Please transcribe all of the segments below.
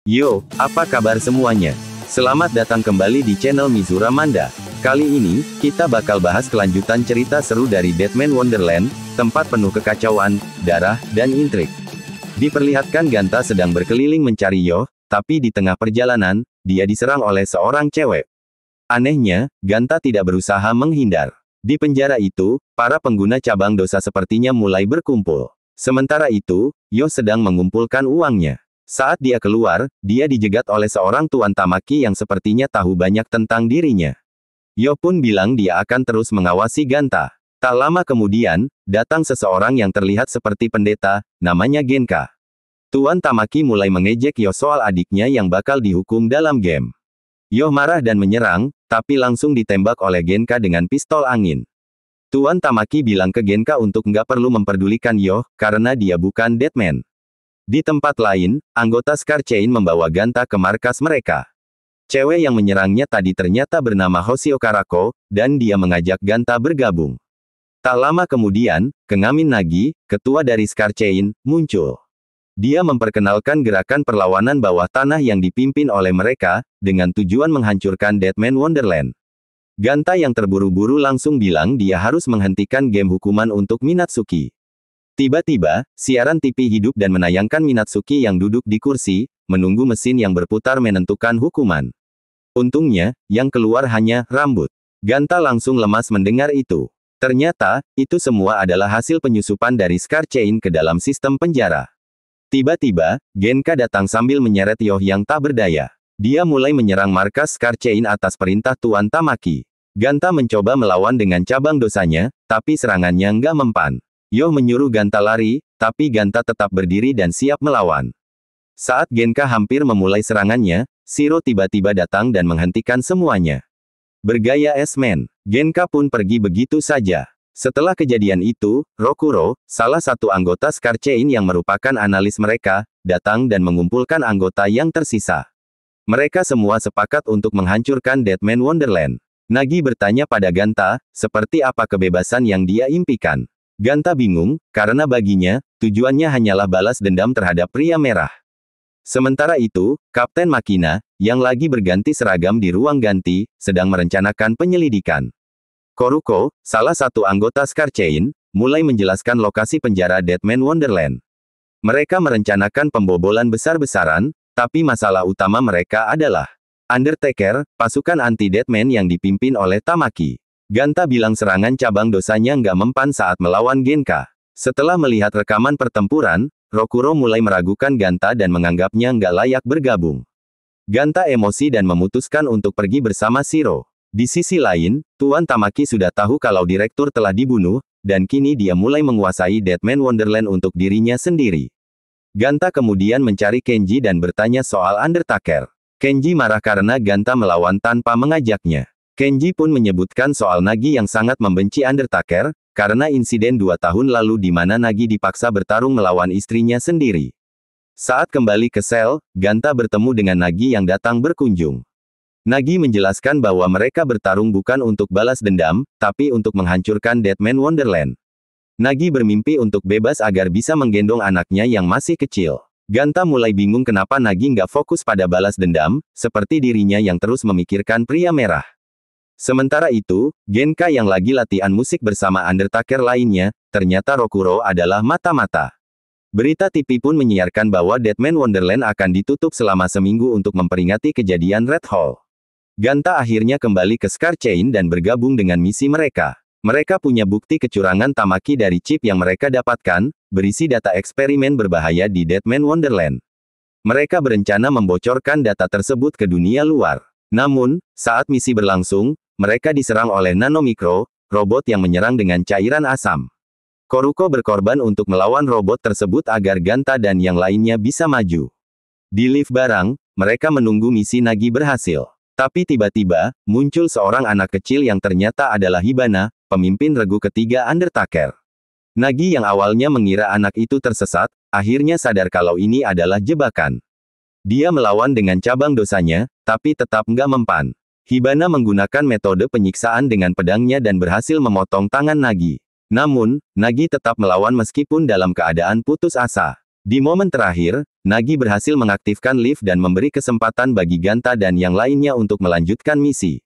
Yo, apa kabar semuanya? Selamat datang kembali di channel Mizura Manda. Kali ini, kita bakal bahas kelanjutan cerita seru dari Deadman Wonderland, tempat penuh kekacauan, darah, dan intrik. Diperlihatkan Ganta sedang berkeliling mencari Yo, tapi di tengah perjalanan, dia diserang oleh seorang cewek. Anehnya, Ganta tidak berusaha menghindar. Di penjara itu, para pengguna cabang dosa sepertinya mulai berkumpul. Sementara itu, Yo sedang mengumpulkan uangnya. Saat dia keluar, dia dijegat oleh seorang Tuan Tamaki yang sepertinya tahu banyak tentang dirinya. Yo pun bilang dia akan terus mengawasi Ganta. Tak lama kemudian, datang seseorang yang terlihat seperti pendeta, namanya Genka. Tuan Tamaki mulai mengejek Yo soal adiknya yang bakal dihukum dalam game. Yo marah dan menyerang, tapi langsung ditembak oleh Genka dengan pistol angin. Tuan Tamaki bilang ke Genka untuk nggak perlu memperdulikan Yo, karena dia bukan Deadman. Di tempat lain, anggota Scar Chain membawa Ganta ke markas mereka. Cewek yang menyerangnya tadi ternyata bernama Hoshio Karako, dan dia mengajak Ganta bergabung. Tak lama kemudian, Kengamin Nagi, ketua dari Scar Chain, muncul. Dia memperkenalkan gerakan perlawanan bawah tanah yang dipimpin oleh mereka, dengan tujuan menghancurkan Deadman Wonderland. Ganta yang terburu-buru langsung bilang dia harus menghentikan game hukuman untuk Minatsuki. Tiba-tiba, siaran TV hidup dan menayangkan Minatsuki yang duduk di kursi, menunggu mesin yang berputar menentukan hukuman. Untungnya, yang keluar hanya rambut. Ganta langsung lemas mendengar itu. Ternyata, itu semua adalah hasil penyusupan dari Scar Chain ke dalam sistem penjara. Tiba-tiba, Genka datang sambil menyeret Yo yang tak berdaya. Dia mulai menyerang markas Scar Chain atas perintah Tuan Tamaki. Ganta mencoba melawan dengan cabang dosanya, tapi serangannya nggak mempan. Yo menyuruh Ganta lari, tapi Ganta tetap berdiri dan siap melawan. Saat Genka hampir memulai serangannya, Shiro tiba-tiba datang dan menghentikan semuanya. Bergaya S-Man, Genka pun pergi begitu saja. Setelah kejadian itu, Rokuro, salah satu anggota Scar Chain yang merupakan analis mereka, datang dan mengumpulkan anggota yang tersisa. Mereka semua sepakat untuk menghancurkan Deadman Wonderland. Nagi bertanya pada Ganta, seperti apa kebebasan yang dia impikan. Ganta bingung, karena baginya, tujuannya hanyalah balas dendam terhadap pria merah. Sementara itu, Kapten Makina, yang lagi berganti seragam di ruang ganti, sedang merencanakan penyelidikan. Koruko, salah satu anggota Scar Chain, mulai menjelaskan lokasi penjara Deadman Wonderland. Mereka merencanakan pembobolan besar-besaran, tapi masalah utama mereka adalah Undertaker, pasukan anti-Deadman yang dipimpin oleh Tamaki. Ganta bilang serangan cabang dosanya nggak mempan saat melawan Genka. Setelah melihat rekaman pertempuran, Rokuro mulai meragukan Ganta dan menganggapnya nggak layak bergabung. Ganta emosi dan memutuskan untuk pergi bersama Shiro. Di sisi lain, Tuan Tamaki sudah tahu kalau direktur telah dibunuh, dan kini dia mulai menguasai Deadman Wonderland untuk dirinya sendiri. Ganta kemudian mencari Kenji dan bertanya soal Undertaker. Kenji marah karena Ganta melawan tanpa mengajaknya. Kenji pun menyebutkan soal Nagi yang sangat membenci Undertaker, karena insiden 2 tahun lalu di mana Nagi dipaksa bertarung melawan istrinya sendiri. Saat kembali ke sel, Ganta bertemu dengan Nagi yang datang berkunjung. Nagi menjelaskan bahwa mereka bertarung bukan untuk balas dendam, tapi untuk menghancurkan Deadman Wonderland. Nagi bermimpi untuk bebas agar bisa menggendong anaknya yang masih kecil. Ganta mulai bingung kenapa Nagi nggak fokus pada balas dendam, seperti dirinya yang terus memikirkan pria merah. Sementara itu, Genka yang lagi latihan musik bersama Undertaker lainnya, ternyata Rokuro adalah mata-mata. Berita TV pun menyiarkan bahwa Deadman Wonderland akan ditutup selama seminggu untuk memperingati kejadian Red Hall. Ganta akhirnya kembali ke Scar Chain dan bergabung dengan misi mereka. Mereka punya bukti kecurangan Tamaki dari chip yang mereka dapatkan, berisi data eksperimen berbahaya di Deadman Wonderland. Mereka berencana membocorkan data tersebut ke dunia luar. Namun, saat misi berlangsung, mereka diserang oleh Nanomicro, robot yang menyerang dengan cairan asam. Koruko berkorban untuk melawan robot tersebut agar Ganta dan yang lainnya bisa maju. Di lift barang, mereka menunggu misi Nagi berhasil. Tapi tiba-tiba, muncul seorang anak kecil yang ternyata adalah Hibana, pemimpin regu ketiga Undertaker. Nagi yang awalnya mengira anak itu tersesat, akhirnya sadar kalau ini adalah jebakan. Dia melawan dengan cabang dosanya, tapi tetap nggak mempan. Hibana menggunakan metode penyiksaan dengan pedangnya dan berhasil memotong tangan Nagi. Namun, Nagi tetap melawan meskipun dalam keadaan putus asa. Di momen terakhir, Nagi berhasil mengaktifkan lift dan memberi kesempatan bagi Ganta dan yang lainnya untuk melanjutkan misi.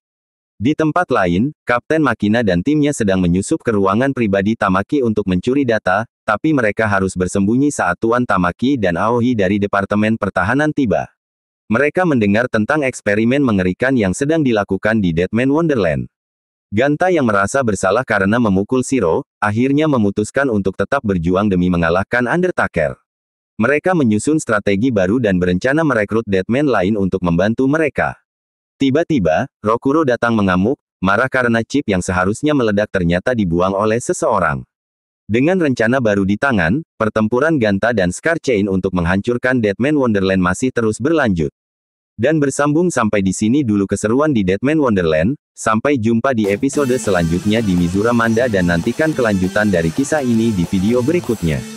Di tempat lain, Kapten Makina dan timnya sedang menyusup ke ruangan pribadi Tamaki untuk mencuri data, tapi mereka harus bersembunyi saat Tuan Tamaki dan Aohi dari Departemen Pertahanan tiba. Mereka mendengar tentang eksperimen mengerikan yang sedang dilakukan di Deadman Wonderland. Ganta yang merasa bersalah karena memukul Shiro, akhirnya memutuskan untuk tetap berjuang demi mengalahkan Undertaker. Mereka menyusun strategi baru dan berencana merekrut Deadman lain untuk membantu mereka. Tiba-tiba, Rokuro datang mengamuk, marah karena chip yang seharusnya meledak ternyata dibuang oleh seseorang. Dengan rencana baru di tangan, pertempuran Ganta dan Scar Chain untuk menghancurkan Deadman Wonderland masih terus berlanjut. Dan bersambung sampai di sini dulu keseruan di Deadman Wonderland, sampai jumpa di episode selanjutnya di Mizura Manda dan nantikan kelanjutan dari kisah ini di video berikutnya.